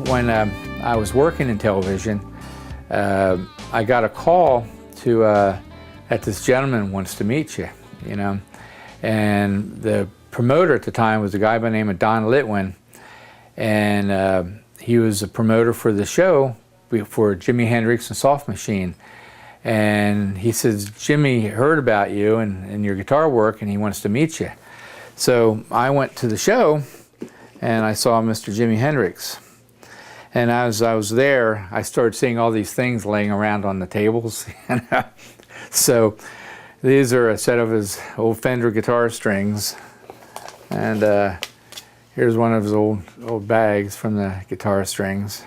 when I was working in television, I got a call to that this gentleman wants to meet you, you know. And the promoter at the time was a guy by the name of Don Litwin, and he was a promoter for the show for Jimi Hendrix and Soft Machine. And he says, Jimmy heard about you and your guitar work, and he wants to meet you. So I went to the show, and I saw Mr. Jimi Hendrix. And as I was there, I started seeing all these things laying around on the tables. So these are a set of his old Fender guitar strings. And here's one of his old bags from the guitar strings.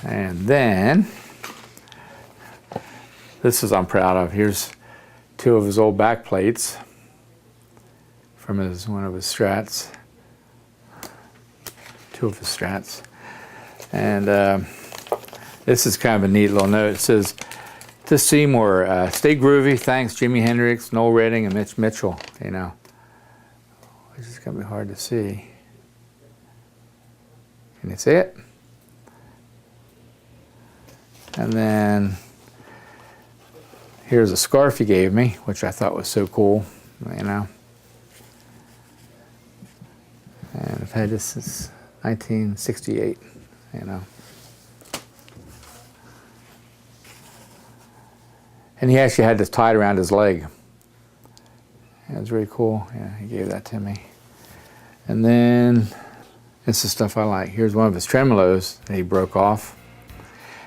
And then, this is I'm proud of. Here's two of his old back plates from one of his Strats. Two of his Strats. And this is kind of a neat little note. It says, to Seymour, stay groovy, thanks Jimi Hendrix, Noel Redding, and Mitch Mitchell, you know. Which is going to be hard to see. Can you see it? And then here's a scarf he gave me, which I thought was so cool, you know. And I've had this since 1968, you know. And he actually had this tied around his leg. It was really cool. Yeah, he gave that to me. And then, this is stuff I like. Here's one of his tremolos that he broke off.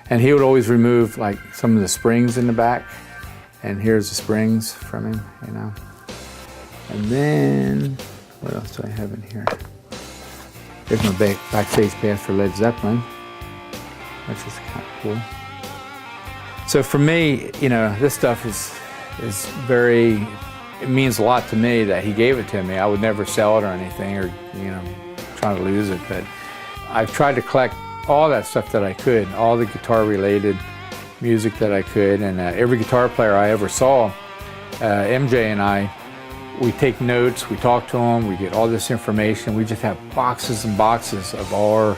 And he would always remove like some of the springs in the back. And here's the springs from him, you know. And then, what else do I have in here? Here's my backstage pass for Led Zeppelin, which is kind of cool. So for me, you know, this stuff is very, it means a lot to me that he gave it to me. I would never sell it or anything, or, you know, try to lose it, but I've tried to collect all that stuff that I could, all the guitar-related music that I could, and every guitar player I ever saw, MJ and I, we take notes, we talk to them, we get all this information. We just have boxes and boxes of our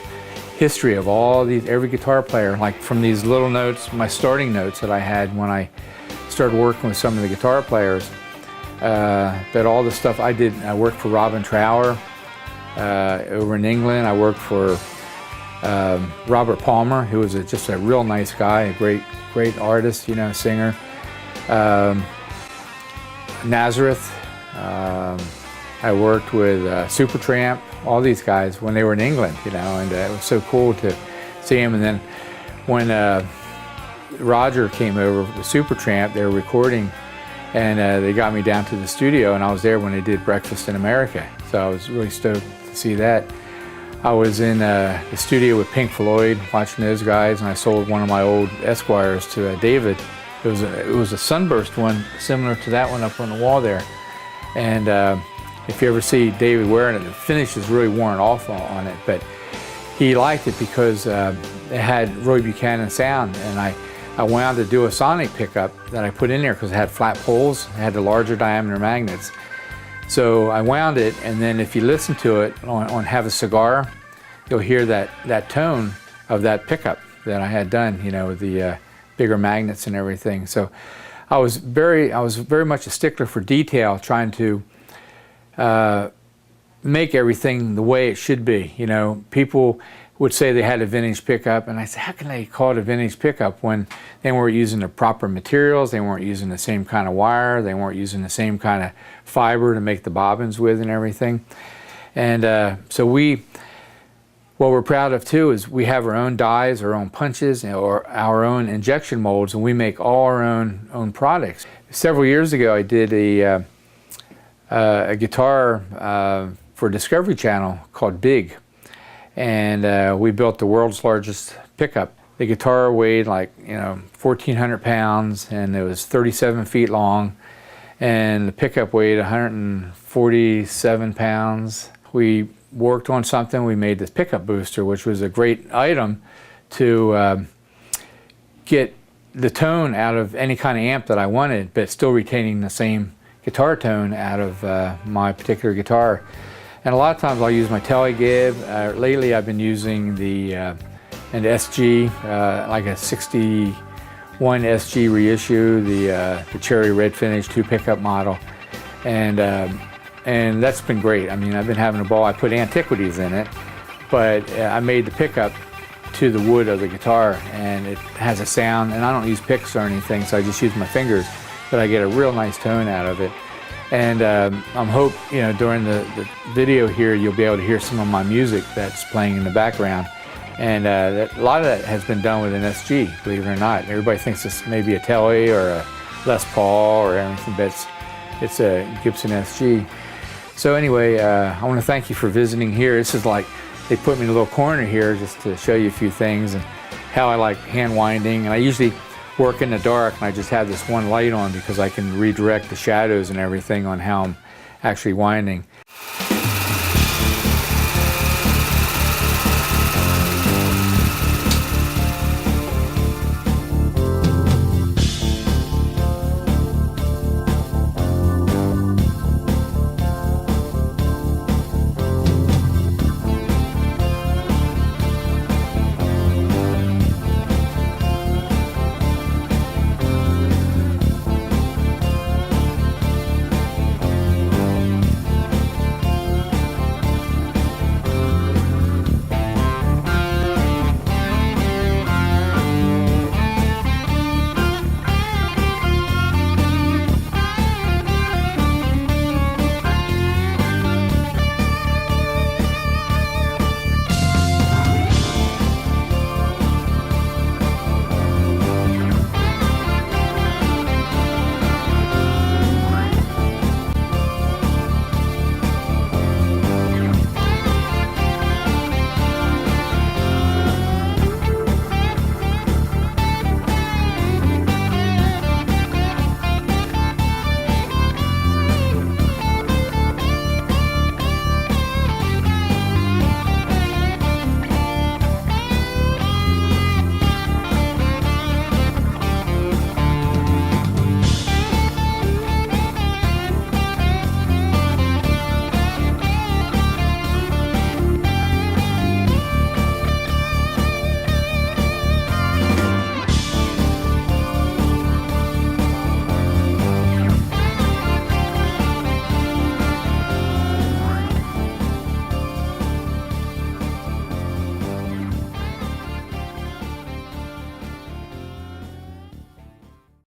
history of all these, every guitar player, like from these little notes, my starting notes that I had when I started working with some of the guitar players. But all the stuff I did, I worked for Robin Trower over in England. I worked for Robert Palmer, who was just a real nice guy, a great artist, you know, singer. Nazareth. I worked with Supertramp, all these guys when they were in England, you know, and it was so cool to see them. And then when Roger came over with Supertramp, they were recording, and they got me down to the studio, and I was there when they did Breakfast in America. So I was really stoked to see that. I was in the studio with Pink Floyd, watching those guys, and I sold one of my old Esquires to David. It was a sunburst one, similar to that one up on the wall there. And if you ever see David wearing it, the finish is really worn off on it, but he liked it because it had Roy Buchanan sound, and I wound to do a sonic pickup that I put in there because it had flat poles, it had the larger diameter magnets. So I wound it, and then if you listen to it on Have a Cigar, you'll hear that tone of that pickup that I had done, you know, with the bigger magnets and everything. So I was very much a stickler for detail, trying to make everything the way it should be. You know, people would say they had a vintage pickup, and I said, how can they call it a vintage pickup when they weren't using the proper materials, they weren't using the same kind of wire, they weren't using the same kind of fiber to make the bobbins with and everything. And so what we're proud of too is we have our own dies, our own punches, or our own injection molds, and we make all our own products. Several years ago, I did a guitar for Discovery Channel called Big, and we built the world's largest pickup. The guitar weighed like 1,400 pounds, and it was 37 feet long, and the pickup weighed 147 pounds. We worked on something, we made this pickup booster, which was a great item to get the tone out of any kind of amp that I wanted, but still retaining the same guitar tone out of my particular guitar. And a lot of times I'll use my Telegib. Lately I've been using an SG, like a 61 SG reissue, the cherry red finish 2 pickup model. And that's been great. I mean, I've been having a ball. I put antiquities in it, but I made the pickup to the wood of the guitar, and it has a sound, and I don't use picks or anything, so I just use my fingers, but I get a real nice tone out of it. And I'm hope, during the video here, you'll be able to hear some of my music that's playing in the background. And a lot of that has been done with an SG, believe it or not. Everybody thinks it's maybe a Tele or a Les Paul or anything, but it's a Gibson SG. So anyway, I want to thank you for visiting here. This is like, they put me in a little corner here just to show you a few things and how I like hand winding. And I usually work in the dark, and I just have this one light on because I can redirect the shadows and everything on how I'm actually winding.